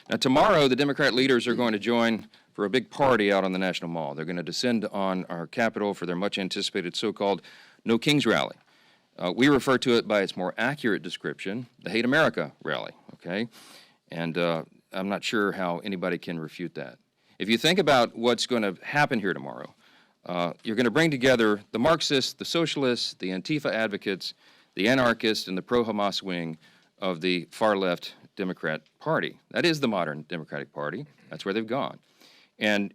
Now, tomorrow, the Democrat leaders are going to join for a big party out on the National Mall. They're going to descend on our Capitol for their much-anticipated so-called No Kings rally. We refer to it by its more accurate description, the Hate America rally, okay? And I'm not sure how anybody can refute that. If you think about what's going to happen here tomorrow, you're going to bring together the Marxists, the socialists, the Antifa advocates, the anarchists, and the pro-Hamas wing of the far-left Democrat Party. That is the modern Democratic Party. That's where they've gone. And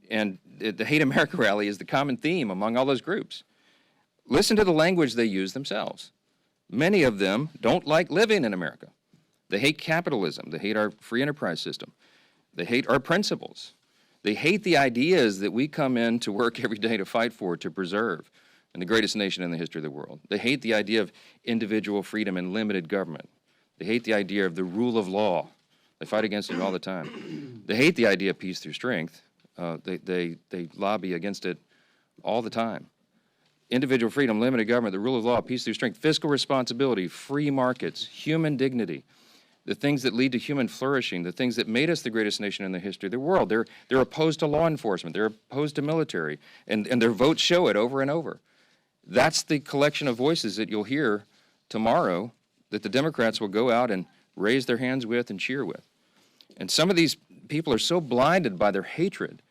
the Hate America rally is the common theme among all those groups. Listen to the language they use themselves. Many of them don't like living in America. They hate capitalism. They hate our free enterprise system. They hate our principles. They hate the ideas that we come in to work every day to fight for, to preserve, in the greatest nation in the history of the world. They hate the idea of individual freedom and limited government. They hate the idea of the rule of law. They fight against it all the time. They hate the idea of peace through strength. They lobby against it all the time. Individual freedom, limited government, the rule of law, peace through strength, fiscal responsibility, free markets, human dignity, the things that lead to human flourishing, the things that made us the greatest nation in the history of the world. They're opposed to law enforcement. They're opposed to military. And their votes show it over and over. That's the collection of voices that you'll hear tomorrow that the Democrats will go out and raise their hands with and cheer with. And some of these people are so blinded by their hatred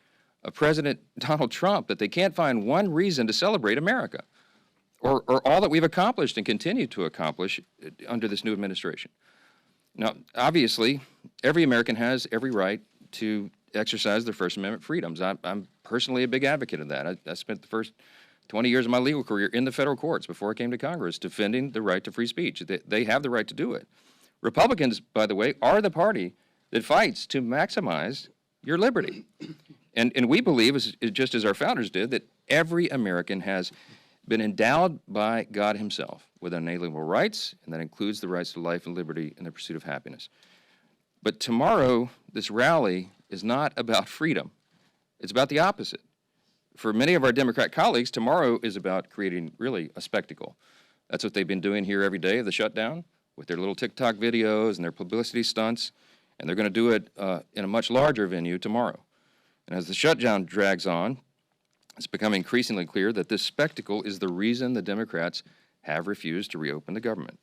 of President Donald Trump that they can't find one reason to celebrate America or all that we've accomplished and continue to accomplish under this new administration. Now, obviously, every American has every right to exercise their First Amendment freedoms. I'm personally a big advocate of that. I spent the first 20 years of my legal career in the federal courts before I came to Congress defending the right to free speech. They have the right to do it. Republicans, by the way, are the party that fights to maximize your liberty. And we believe, just as our founders did, that every American has been endowed by God himself with unalienable rights, and that includes the rights to life and liberty and the pursuit of happiness. But tomorrow, this rally is not about freedom. It's about the opposite. For many of our Democrat colleagues, tomorrow is about creating really a spectacle. That's what they've been doing here every day of the shutdown with their little TikTok videos and their publicity stunts, and they're going to do it in a much larger venue tomorrow. And as the shutdown drags on, it's becoming increasingly clear that this spectacle is the reason the Democrats have refused to reopen the government.